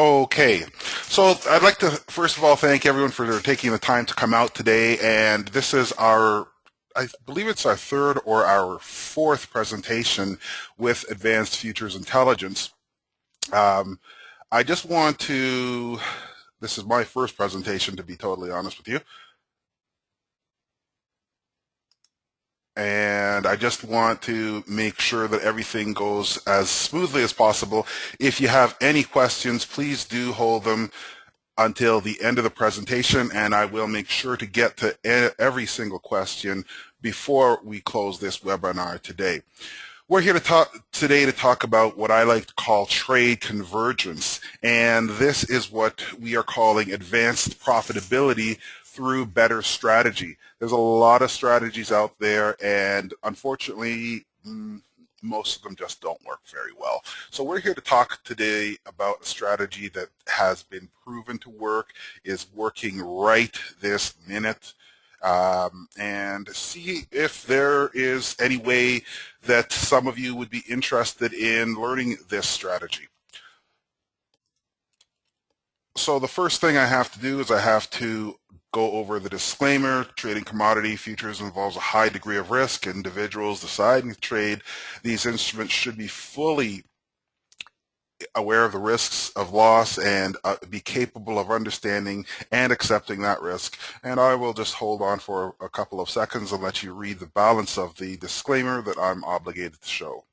Okay, so I'd like to first of all thank everyone for taking the time to come out today, and this is I believe it's our third or our fourth presentation with Advanced Futures Intelligence. Um, I just want to, this is my first presentation to be totally honest with you, and I just want to make sure that everything goes as smoothly as possible. If you have any questions, please do hold them until the end of the presentation, and I will make sure to get to every single question before we close this webinar today. We're here today to talk about what I like to call trade convergence, and this is what we are calling advanced profitability through better strategy. There's a lot of strategies out there, and unfortunately, most of them just don't work very well. So we're here to talk today about a strategy that has been proven to work, is working right this minute, and see if there is any way that some of you would be interested in learning this strategy. So the first thing I have to do is I have to go over the disclaimer. Trading commodity futures involves a high degree of risk. Individuals deciding to trade these instruments should be fully aware of the risks of loss and be capable of understanding and accepting that risk. And I will just hold on for a couple of seconds and let you read the balance of the disclaimer that I'm obligated to show.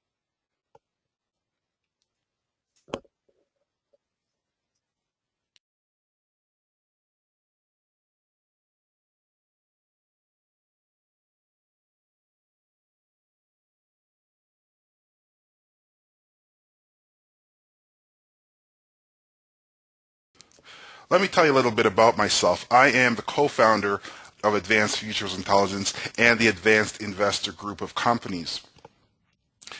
Let me tell you a little bit about myself. I am the co-founder of Advanced Futures Intelligence and the Advanced Investor Group of companies.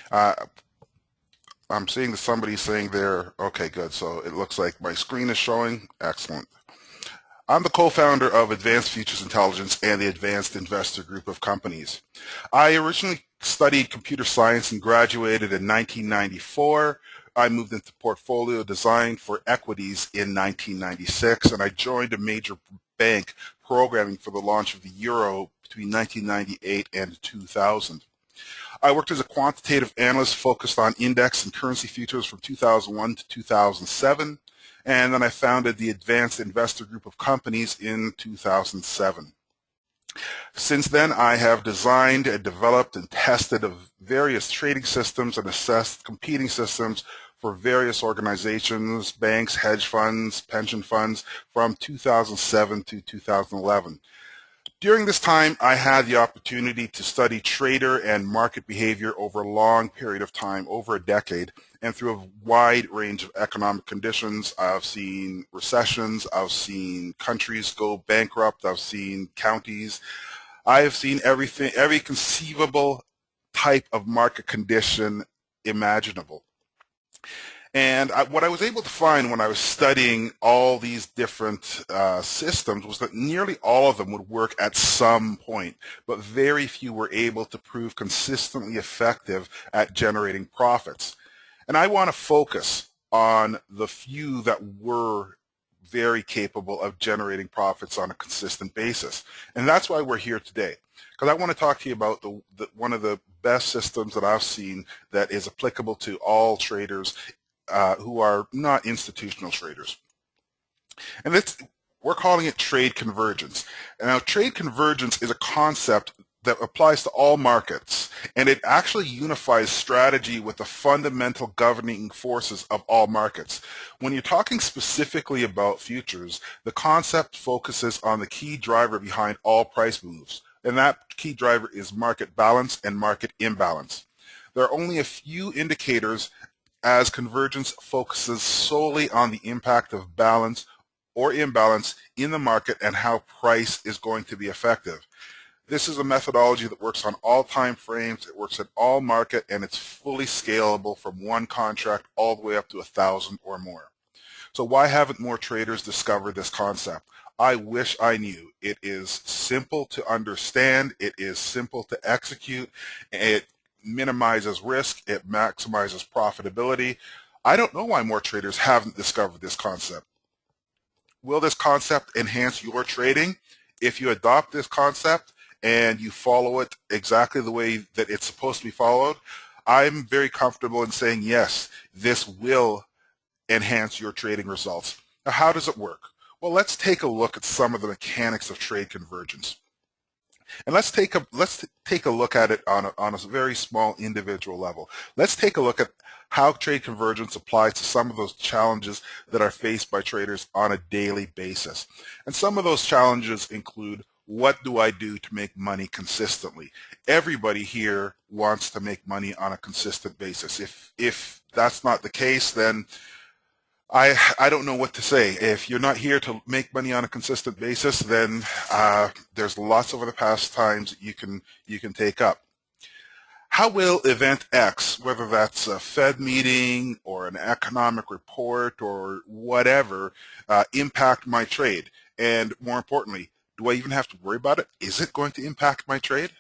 I'm seeing that somebody's saying there, okay, good. So it looks like my screen is showing. Excellent. I'm the co-founder of Advanced Futures Intelligence and the Advanced Investor Group of companies. I originally studied computer science and graduated in 1994. I moved into portfolio design for equities in 1996, and I joined a major bank programming for the launch of the euro between 1998 and 2000. I worked as a quantitative analyst focused on index and currency futures from 2001 to 2007, and then I founded the Advanced Investor Group of Companies in 2007. Since then, I have designed and developed and tested various trading systems and assessed competing systems for various organizations, banks, hedge funds, pension funds from 2007 to 2011. During this time, I had the opportunity to study trader and market behavior over a long period of time, over a decade, and through a wide range of economic conditions. I've seen recessions, I've seen countries go bankrupt, I've seen counties. I have seen everything, every conceivable type of market condition imaginable. And what I was able to find when I was studying all these different systems was that nearly all of them would work at some point, but very few were able to prove consistently effective at generating profits. And I want to focus on the few that were very capable of generating profits on a consistent basis. And that's why we're here today, because I want to talk to you about one of the best systems that I've seen that is applicable to all traders who are not institutional traders. And we're calling it trade convergence. And now trade convergence is a concept that applies to all markets, and it actually unifies strategy with the fundamental governing forces of all markets. When you're talking specifically about futures, the concept focuses on the key driver behind all price moves, and that key driver is market balance and market imbalance. There are only a few indicators, as convergence focuses solely on the impact of balance or imbalance in the market and how price is going to be effective. This is a methodology that works on all time frames, it works in all market, and it's fully scalable from one contract all the way up to 1,000 or more. So why haven't more traders discovered this concept? I wish I knew. It is simple to understand, it is simple to execute, it minimizes risk, it maximizes profitability. I don't know why more traders haven't discovered this concept. Will this concept enhance your trading? If you adopt this concept and you follow it exactly the way that it's supposed to be followed, I'm very comfortable in saying yes, this will enhance your trading results. Now, how does it work? Well, let's take a look at some of the mechanics of trade convergence. And let's take a look at it on a very small individual level. Let's take a look at how trade convergence applies to some of those challenges that are faced by traders on a daily basis. And some of those challenges include, what do I do to make money consistently? Everybody here wants to make money on a consistent basis. If that's not the case, then I don't know what to say. If you're not here to make money on a consistent basis, then there's lots of other pastimes you can take up. How will event X, whether that's a Fed meeting or an economic report or whatever, impact my trade? And more importantly, do I even have to worry about it? Is it going to impact my trade?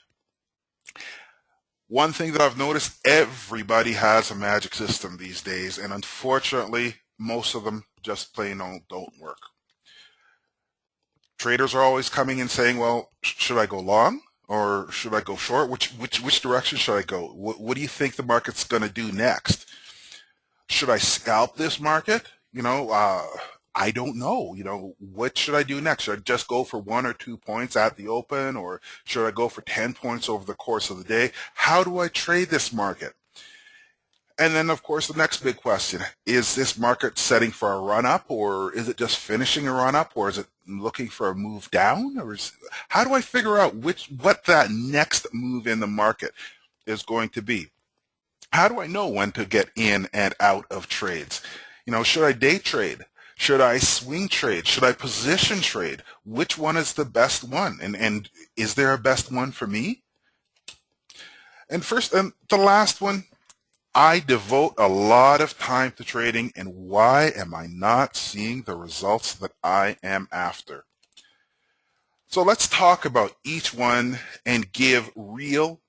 One thing that I've noticed, everybody has a magic system these days, and unfortunately, most of them just plain old don't work. Traders are always coming and saying, well, should I go long or should I go short? Which direction should I go? What do you think the market's going to do next? Should I scalp this market? I don't know. What should I do next? Should I just go for 1 or 2 points at the open, or should I go for 10 points over the course of the day? How do I trade this market? And then, of course, the next big question, is this market setting for a run-up, or is it just finishing a run-up, or is it looking for a move down? How do I figure out what that next move in the market is going to be? How do I know when to get in and out of trades? Should I day trade? Should I swing trade? Should I position trade? Which one is the best one? And is there a best one for me? And first, and the last one, I devote a lot of time to trading, and why am I not seeing the results that I am after? So let's talk about each one and give real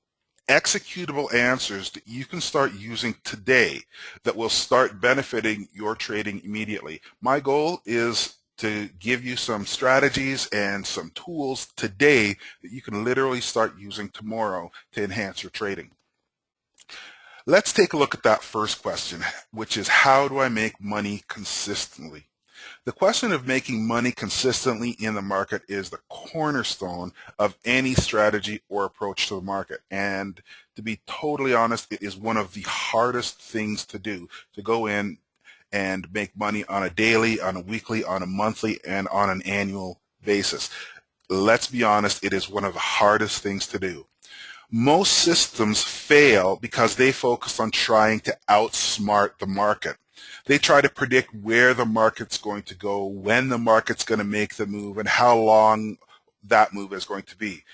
executable answers that you can start using today that will start benefiting your trading immediately. My goal is to give you some strategies and some tools today that you can literally start using tomorrow to enhance your trading. Let's take a look at that first question, which is, how do I make money consistently? The question of making money consistently in the market is the cornerstone of any strategy or approach to the market. And to be totally honest, it is one of the hardest things to do, to go in and make money on a daily, on a weekly, on a monthly, and on an annual basis. Let's be honest, it is one of the hardest things to do. Most systems fail because they focus on trying to outsmart the market. They try to predict where the market's going to go, when the market's going to make the move, and how long that move is going to be.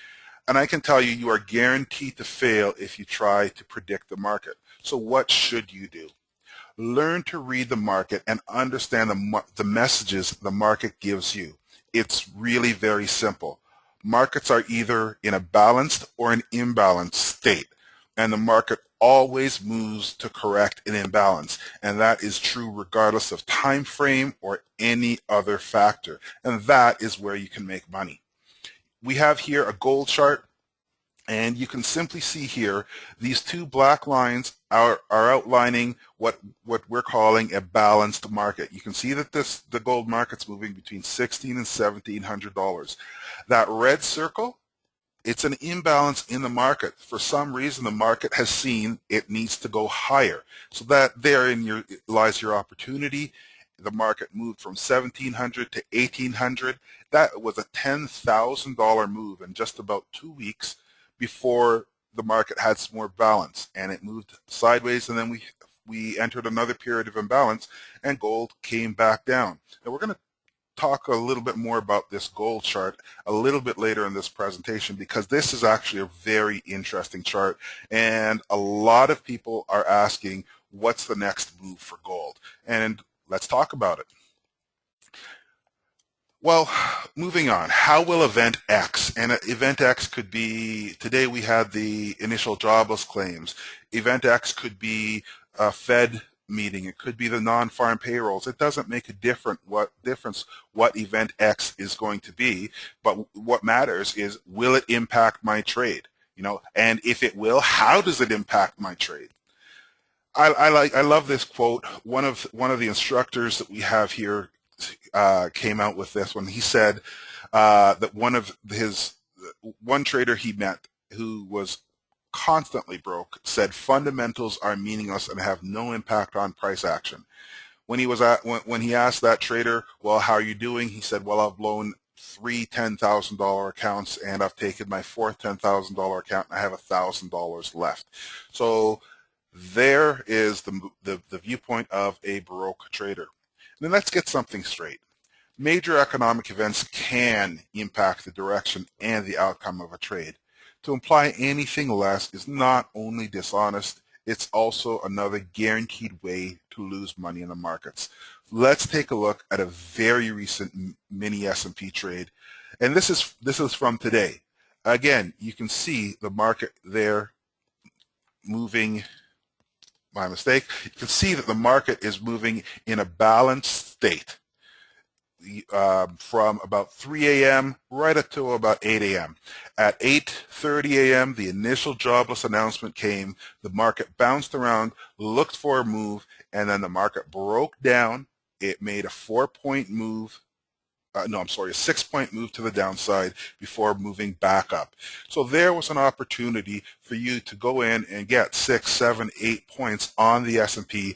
And I can tell you, you are guaranteed to fail if you try to predict the market. So what should you do? Learn to read the market and understand the messages the market gives you. It's really very simple. Markets are either in a balanced or an imbalanced state, and the market always moves to correct an imbalance, and that is true regardless of time frame or any other factor, and that is where you can make money. We have here a gold chart, and you can simply see here these two black lines are outlining what we're calling a balanced market. You can see that the gold market's moving between $1,600 and $1,700. That red circle, it's an imbalance in the market. For some reason, the market has seen it needs to go higher. So that therein lies your opportunity. The market moved from 1,700 to 1,800. That was a $10,000 move in just about 2 weeks before the market had some more balance, and it moved sideways, and then we entered another period of imbalance, and gold came back down. Now we're going to talk a little bit more about this gold chart a little bit later in this presentation, because this is actually a very interesting chart, and a lot of people are asking, what's the next move for gold? And let's talk about it. Well, moving on, how will event X? And event X could be, today we had the initial jobless claims. Event X could be a Fed meeting. It could be the non-farm payrolls. It doesn't make a difference what event X is going to be, but what matters is, will it impact my trade? And if it will, how does it impact my trade? I love this quote. One of the instructors that we have here came out with this one. He said that one trader he met who was constantly broke said fundamentals are meaningless and have no impact on price action. When he asked that trader, well, how are you doing? He said, well, I've blown three $10,000 accounts and I've taken my fourth $10,000 account and I have $1,000 left. So there is the viewpoint of a Baroque trader. Then let's get something straight. Major economic events can impact the direction and the outcome of a trade. To imply anything less is not only dishonest, it's also another guaranteed way to lose money in the markets. Let's take a look at a very recent mini S&P trade. And this is from today. Again, you can see the market there moving. My mistake. You can see that the market is moving in a balanced state from about 3 a.m. right up to about 8 a.m. At 8:30 a.m., the initial jobless announcement came. The market bounced around, looked for a move, and then the market broke down. It made a 4-point move. A 6-point move to the downside before moving back up. So there was an opportunity for you to go in and get 6, 7, 8 points on the S&P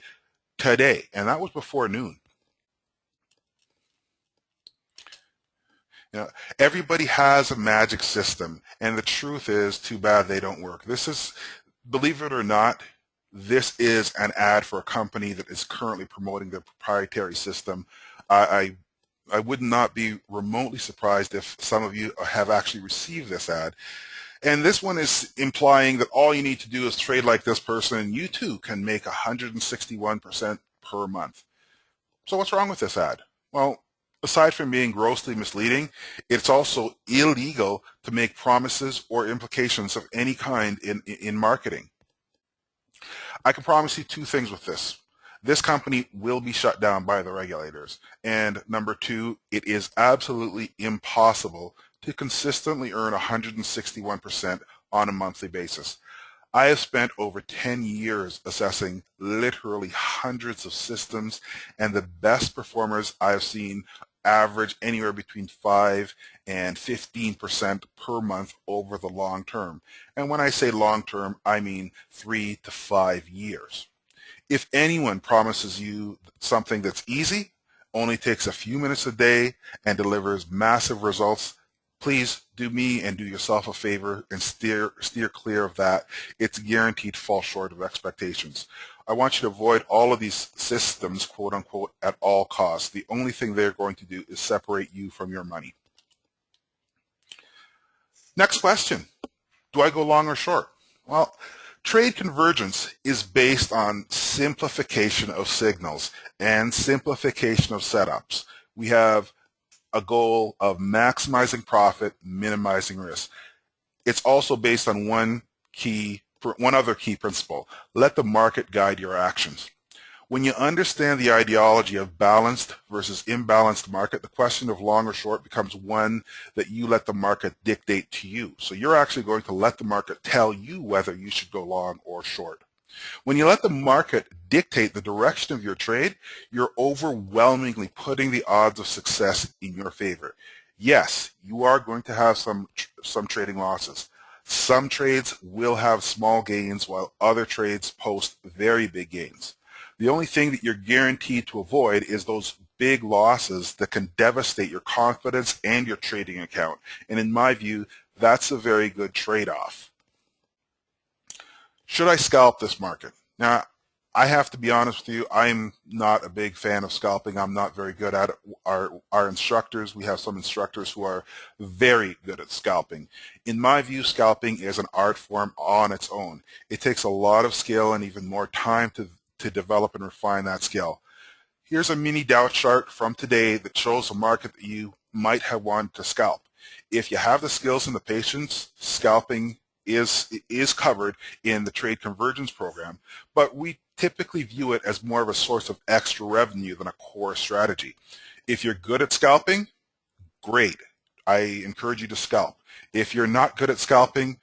today, and that was before noon. Everybody has a magic system, and the truth is, too bad they don't work. Believe it or not, this is an ad for a company that is currently promoting their proprietary system. I would not be remotely surprised if some of you have actually received this ad. And this one is implying that all you need to do is trade like this person, and you too can make 161% per month. So what's wrong with this ad? Well, aside from being grossly misleading, it's also illegal to make promises or implications of any kind in marketing. I can promise you two things with this. This company will be shut down by the regulators. And number two, it is absolutely impossible to consistently earn 161% on a monthly basis. I have spent over 10 years assessing literally hundreds of systems, and the best performers I have seen average anywhere between 5 and 15% per month over the long term. And when I say long term, I mean 3 to 5 years. If anyone promises you something that's easy, only takes a few minutes a day, and delivers massive results, please do me and do yourself a favor and steer clear of that. It's guaranteed to fall short of expectations. I want you to avoid all of these systems, quote unquote, at all costs. The only thing they're going to do is separate you from your money. Next question. Do I go long or short? Well, trade convergence is based on simplification of signals and simplification of setups. We have a goal of maximizing profit, minimizing risk. It's also based on one other key principle. Let the market guide your actions. When you understand the ideology of balanced versus imbalanced market, the question of long or short becomes one that you let the market dictate to you. So you're actually going to let the market tell you whether you should go long or short. When you let the market dictate the direction of your trade, you're overwhelmingly putting the odds of success in your favor. Yes, you are going to have some trading losses. Some trades will have small gains while other trades post very big gains. The only thing that you're guaranteed to avoid is those big losses that can devastate your confidence and your trading account. And in my view, that's a very good trade-off. Should I scalp this market? Now, I have to be honest with you, I'm not a big fan of scalping. I'm not very good at it. Our instructors, we have some instructors who are very good at scalping. In my view, scalping is an art form on its own. It takes a lot of skill and even more time to develop and refine that skill. Here's a mini Dow chart from today that shows a market that you might have wanted to scalp. If you have the skills and the patience, scalping is covered in the trade convergence program, but we typically view it as more of a source of extra revenue than a core strategy. If you're good at scalping, great. I encourage you to scalp. If you're not good at scalping,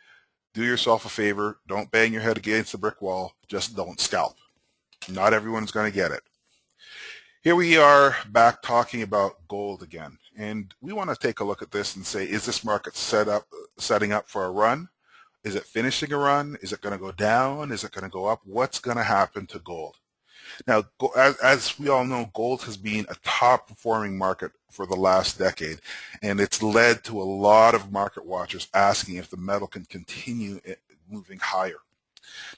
do yourself a favor. Don't bang your head against the brick wall. Just don't scalp. Not everyone's going to get it. Here we are back talking about gold again. And we want to take a look at this and say, is this market setting up for a run? Is it finishing a run? Is it going to go down? Is it going to go up? What's going to happen to gold? Now, as we all know, gold has been a top performing market for the last decade, and it's led to a lot of market watchers asking if the metal can continue moving higher.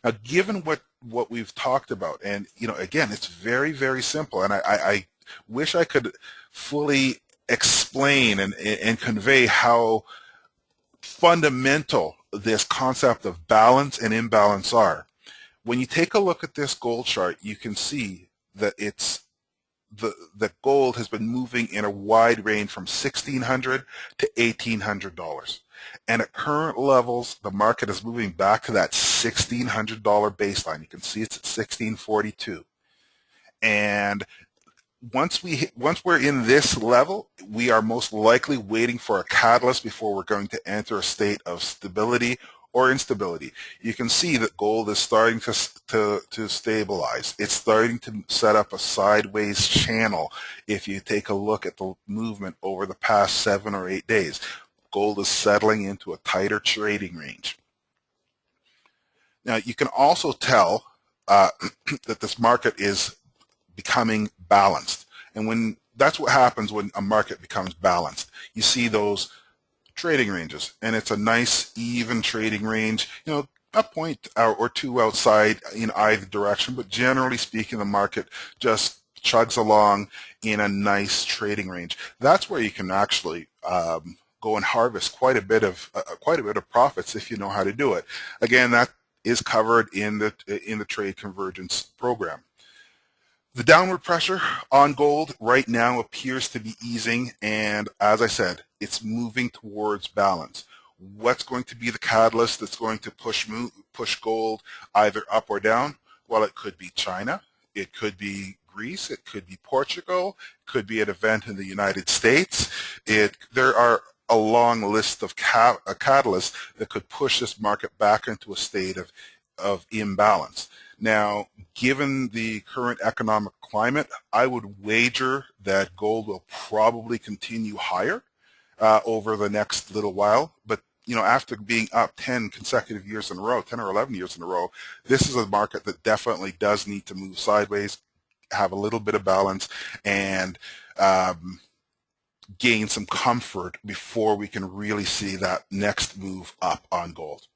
Now, given what we've talked about, and again, it's very, very simple, and I wish I could fully explain and convey how fundamental this concept of balance and imbalance are. When you take a look at this gold chart, you can see that that gold has been moving in a wide range from $1,600 to $1,800. And at current levels, the market is moving back to that $1,600 baseline. You can see it's at 1642. And once we're in this level, we are most likely waiting for a catalyst before we're going to enter a state of stability or instability. You can see that gold is starting to stabilize. It's starting to set up a sideways channel if you take a look at the movement over the past 7 or 8 days. Gold is settling into a tighter trading range. Now, you can also tell that this market is becoming balanced. And that's what happens when a market becomes balanced. You see those trading ranges, and it's a nice even trading range, a point or two outside in either direction, but generally speaking, the market just chugs along in a nice trading range. That's where you can actually go and harvest quite a bit of profits if you know how to do it. Again, that is covered in the trade convergence program. The downward pressure on gold right now appears to be easing, and as I said, it's moving towards balance. What's going to be the catalyst that's going to push gold either up or down? Well, it could be China, it could be Greece, it could be Portugal, it could be an event in the United States. There are a long list of catalysts that could push this market back into a state of imbalance. Now, given the current economic climate, I would wager that gold will probably continue higher over the next little while. But after being up 10 consecutive years in a row, 10 or 11 years in a row, this is a market that definitely does need to move sideways, have a little bit of balance, and gain some comfort before we can really see that next move up on gold.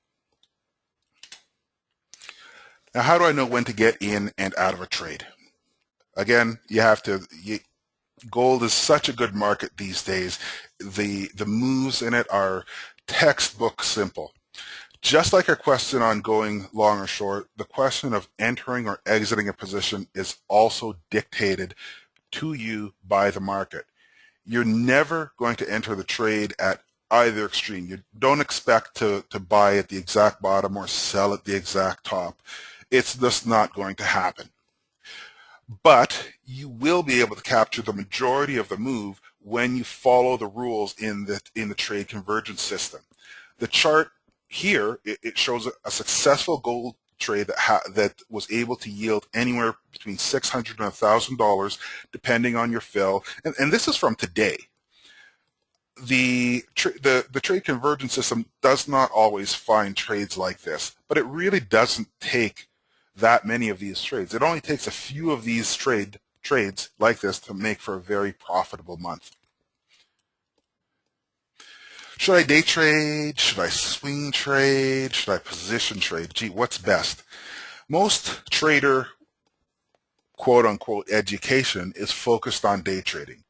Now, how do I know when to get in and out of a trade? Again, gold is such a good market these days. The moves in it are textbook simple. Just like our question on going long or short, the question of entering or exiting a position is also dictated to you by the market. You're never going to enter the trade at either extreme. You don't expect to buy at the exact bottom or sell at the exact top. It's just not going to happen. But you will be able to capture the majority of the move when you follow the rules in the trade convergence system. The chart here, it shows a successful gold trade that was able to yield anywhere between $600 and $1,000 depending on your fill. And this is from today. The trade convergence system does not always find trades like this, but it really doesn't take that many of these trades. It only takes a few of these trades like this to make for a very profitable month. Should I day trade? Should I swing trade? Should I position trade? Gee, what's best? Most trader quote-unquote education is focused on day trading.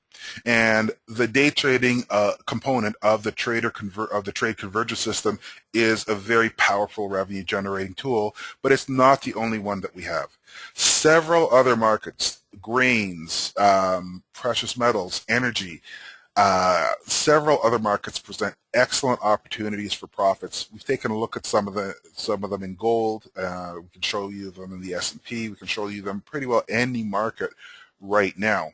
And the day trading component of the trade convergence system is a very powerful revenue generating tool, but it's not the only one that we have. Several other markets, grains, precious metals, energy, Several other markets present excellent opportunities for profits. We've taken a look at some of them in gold. We can show you them in the S&P. We can show you them pretty well any market right now,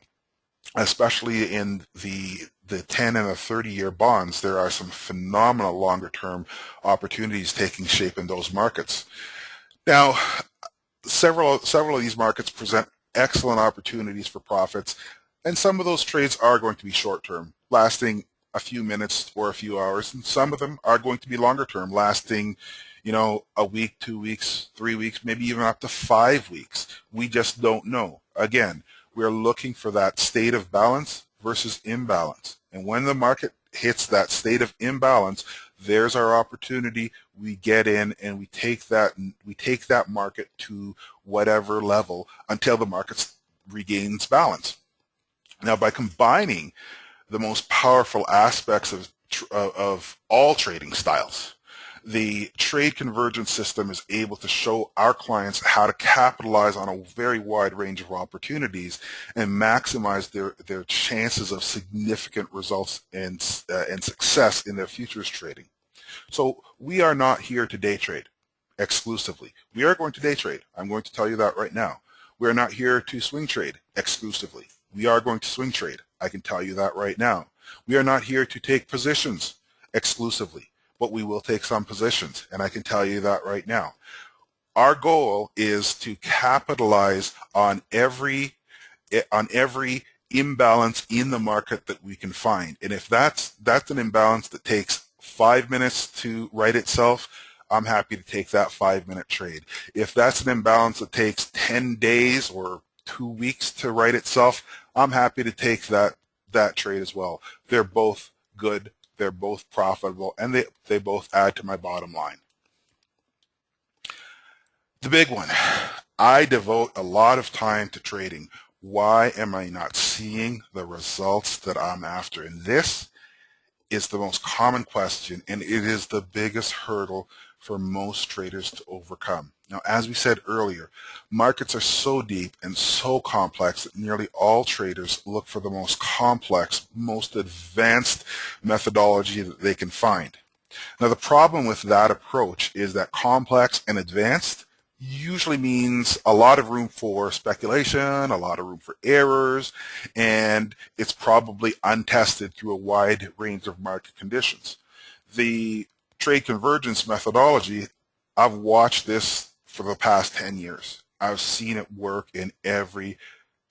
especially in the 10 and the 30-year bonds. There are some phenomenal longer-term opportunities taking shape in those markets. Now, several of these markets present excellent opportunities for profits, and some of those trades are going to be short-term, lasting a few minutes or a few hours, and some of them are going to be longer-term, lasting, a week, 2 weeks, 3 weeks, maybe even up to 5 weeks. We just don't know. Again, we're looking for that state of balance versus imbalance, and when the market hits that state of imbalance, there's our opportunity. We get in and we take that market to whatever level until the market regains balance. Now, by combining the most powerful aspects of all trading styles, the trade convergence system is able to show our clients how to capitalize on a very wide range of opportunities and maximize their chances of significant results and success in their futures trading. So we are not here to day trade exclusively. We are going to day trade. I'm going to tell you that right now. We are not here to swing trade exclusively. We are going to swing trade. I can tell you that right now. We are not here to take positions exclusively, but we will take some positions, and I can tell you that right now. Our goal is to capitalize on every imbalance in the market that we can find. And if that's an imbalance that takes 5 minutes to right itself, I'm happy to take that 5-minute trade. If that's an imbalance that takes 10 days or 2 weeks to right itself, I'm happy to take that trade as well. They're both good, they're both profitable, and they both add to my bottom line. The big one, I devote a lot of time to trading. Why am I not seeing the results that I'm after? And this is the most common question, and it is the biggest hurdle for most traders to overcome. Now, as we said earlier, markets are so deep and so complex that nearly all traders look for the most complex, most advanced methodology that they can find. Now, the problem with that approach is that complex and advanced usually means a lot of room for speculation, a lot of room for errors, and it's probably untested through a wide range of market conditions. The trade convergence methodology, I've watched this for the past 10 years. I've seen it work in every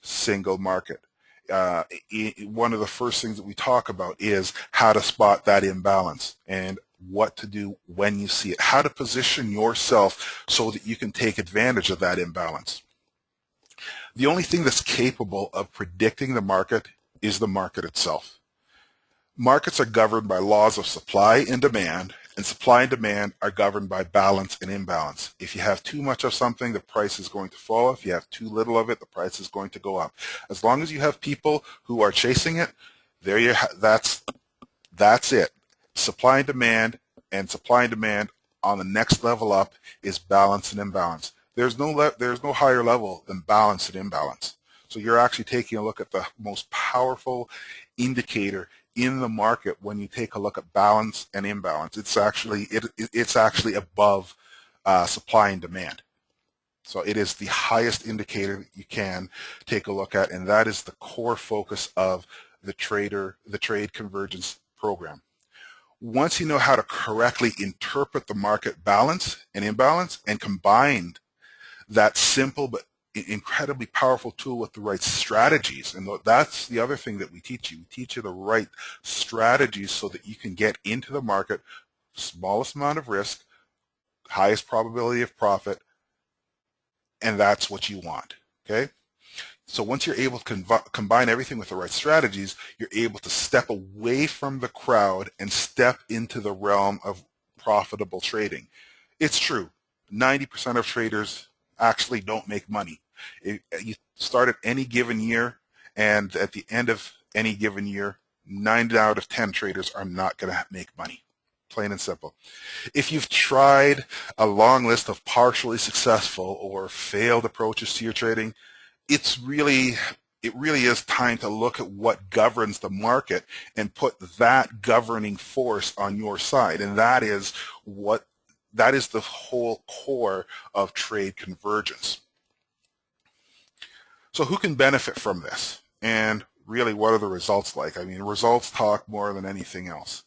single market. One of the first things that we talk about is how to spot that imbalance and what to do when you see it, how to position yourself so that you can take advantage of that imbalance. The only thing that's capable of predicting the market is the market itself. Markets are governed by laws of supply and demand are governed by balance and imbalance. If you have too much of something, the price is going to fall. If you have too little of it, the price is going to go up. As long as you have people who are chasing it, that's it. Supply and demand on the next level up is balance and imbalance. There's no higher level than balance and imbalance. So you're actually taking a look at the most powerful indicator in the market when you take a look at balance and imbalance. It's actually above supply and demand. So it is the highest indicator that you can take a look at, and that is the core focus of the trade convergence program. Once you know how to correctly interpret the market balance and imbalance and combine that simple but incredibly powerful tool with the right strategies, and that's the other thing that we teach you. We teach you the right strategies so that you can get into the market, smallest amount of risk, highest probability of profit, and that's what you want, okay? So once you're able to combine everything with the right strategies, you're able to step away from the crowd and step into the realm of profitable trading. It's true, 90% of traders actually don't make money. You start at any given year, and at the end of any given year, 9 out of 10 traders are not going to make money. Plain and simple. If you've tried a long list of partially successful or failed approaches to your trading, it's really it really is time to look at what governs the market and put that governing force on your side. And that is the whole core of trade convergence. So who can benefit from this? And really, what are the results like? I mean, results talk more than anything else.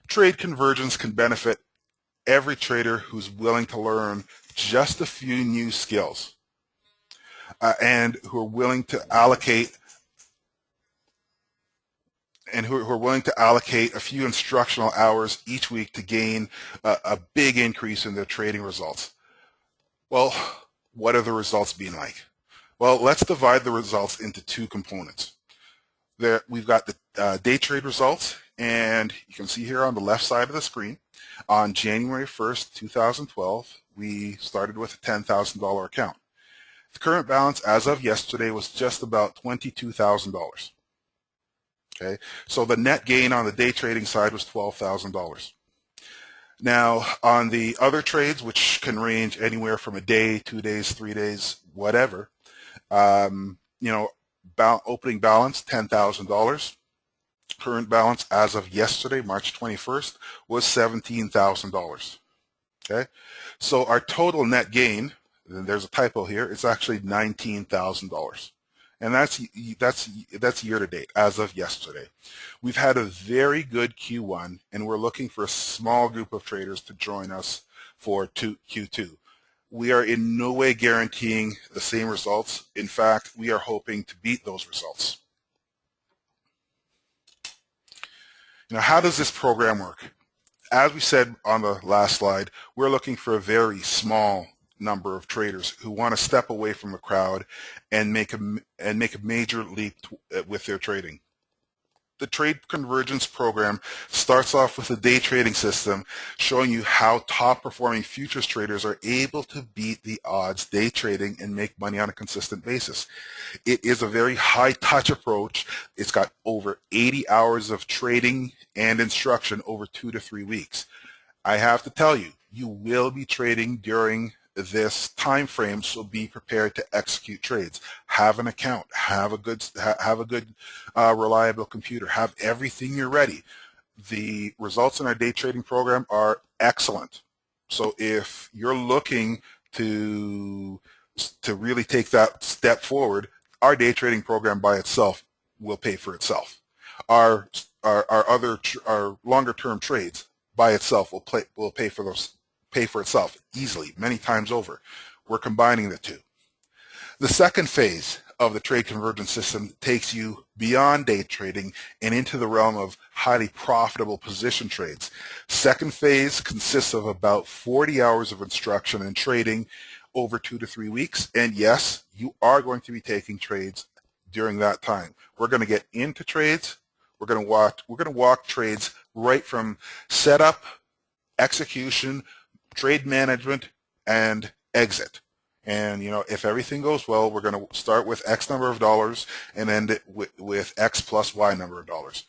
Trade convergence can benefit every trader who's willing to learn just a few new skills and who are willing to allocate a few instructional hours each week to gain a big increase in their trading results. Well, what are the results been like? Well, let's divide the results into two components. There, we've got the day trade results, and you can see here on the left side of the screen, on January 1st, 2012, we started with a $10,000 account. The current balance as of yesterday was just about $22,000. Okay, so the net gain on the day trading side was $12,000. Now, on the other trades, which can range anywhere from a day, 2 days, 3 days, whatever, opening balance, $10,000. Current balance as of yesterday, March 21st, was $17,000. Okay, so our total net gain, and there's a typo here, it's actually $19,000. And that's year to date as of yesterday. We've had a very good Q1, and we're looking for a small group of traders to join us for Q2. We are in no way guaranteeing the same results. In fact, we are hoping to beat those results. Now, how does this program work? As we said on the last slide, we're looking for a very small number of traders who want to step away from the crowd and make a major leap with their trading. The Trade Convergence program starts off with a day trading system showing you how top performing futures traders are able to beat the odds day trading and make money on a consistent basis. It is a very high touch approach. It's got over 80 hours of trading and instruction over 2 to 3 weeks. I have to tell you, you will be trading during this time frame, so be prepared to execute trades. Have an account, have a good reliable computer, have everything you're ready. The results in our day trading program are excellent. So if you're looking to really take that step forward, our day trading program by itself will pay for itself. Our longer term trades by itself will pay for itself easily, many times over. We're combining the two. The second phase of the trade convergence system takes you beyond day trading and into the realm of highly profitable position trades. Second phase consists of about 40 hours of instruction and trading over 2 to 3 weeks. And yes, you are going to be taking trades during that time. We're going to get into trades. We're going to walk trades right from setup, execution, trade management, and exit. And if everything goes well, we're going to start with X number of dollars and end it with X plus Y number of dollars.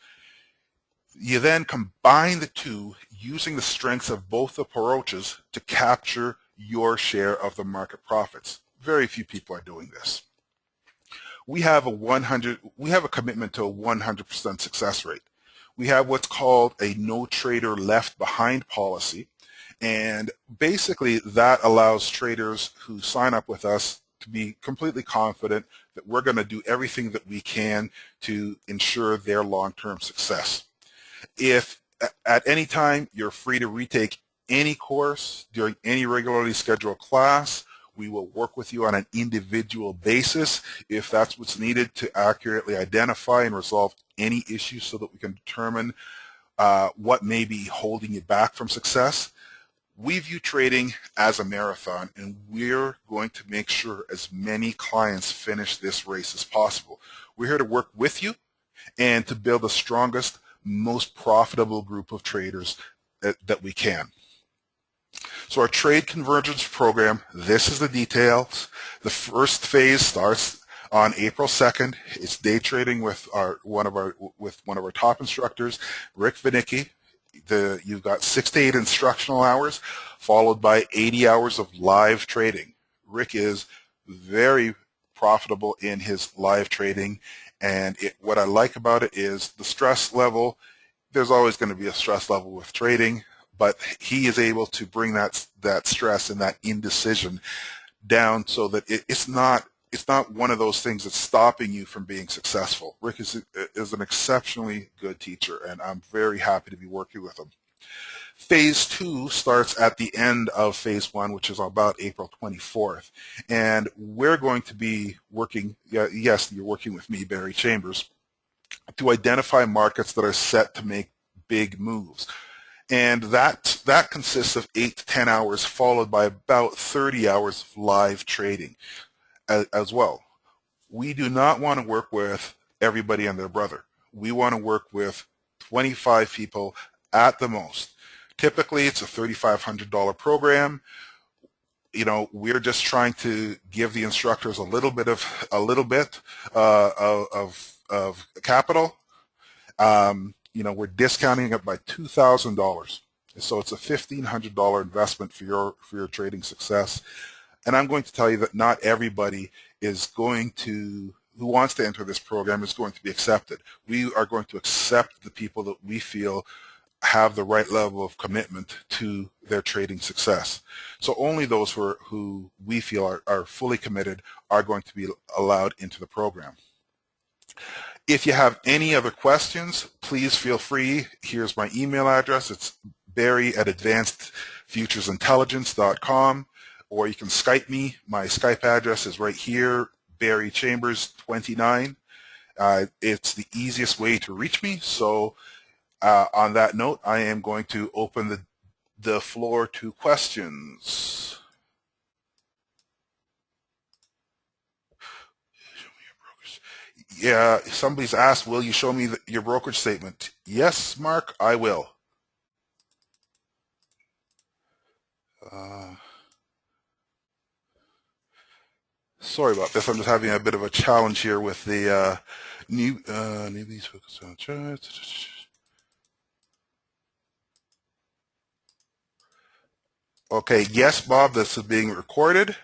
You then combine the two using the strengths of both approaches to capture your share of the market profits. Very few people are doing this. We have a commitment to a 100% success rate. We have what's called a no trader left behind policy. And basically that allows traders who sign up with us to be completely confident that we're going to do everything that we can to ensure their long-term success. If at any time you're free to retake any course during any regularly scheduled class, we will work with you on an individual basis if that's what's needed to accurately identify and resolve any issues so that we can determine what may be holding you back from success. We view trading as a marathon, and we're going to make sure as many clients finish this race as possible. We're here to work with you and to build the strongest, most profitable group of traders that we can. So our trade convergence program, this is the details. The first phase starts on April 2nd. It's day trading with one of our top instructors, Rick Vinicki. You've got 6 to 8 instructional hours, followed by 80 hours of live trading. Rick is very profitable in his live trading. And what I like about it is the stress level. There's always going to be a stress level with trading, but he is able to bring that stress and that indecision down so that it's not one of those things that's stopping you from being successful. Rick is an exceptionally good teacher, and I'm very happy to be working with him. Phase 2 starts at the end of Phase 1, which is about April 24th. And we're going to be working, yes, you're working with me, Barry Chambers, to identify markets that are set to make big moves. And that consists of 8 to 10 hours followed by about 30 hours of live trading as well. We do not want to work with everybody and their brother. We want to work with 25 people at the most. Typically, it's a $3,500 program. You know, we're just trying to give the instructors a little bit of capital. You know, we're discounting it by $2,000, so it's a $1,500 investment for your trading success. And I'm going to tell you that not everybody is going to who wants to enter this program is going to be accepted. We are going to accept the people that we feel have the right level of commitment to their trading success. So only those who we feel are fully committed are going to be allowed into the program. If you have any other questions, please feel free. Here's my email address. It's barry@advancedfuturesintelligence.com, or you can Skype me. My Skype address is right here, Barry Chambers 29. It's the easiest way to reach me. So on that note, I am going to open the floor to questions. Yeah, somebody's asked, will you show me your brokerage statement? Yes, Mark, I will. Sorry about this. I'm just having a bit of a challenge here with the newbies focus on charts. Okay, yes, Bob, this is being recorded.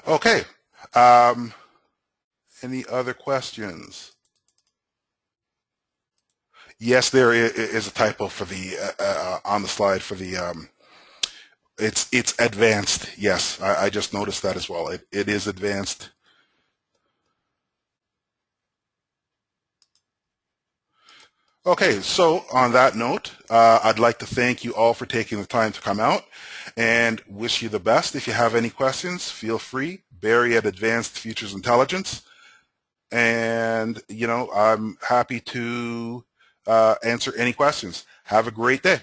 Okay. Any other questions? Yes, there is a typo for the on the slide for the it's advanced. Yes, I just noticed that as well. It is advanced. Okay, so on that note, I'd like to thank you all for taking the time to come out and wish you the best. If you have any questions, feel free. Barry at Advanced Futures Intelligence. And, you know, I'm happy to answer any questions. Have a great day.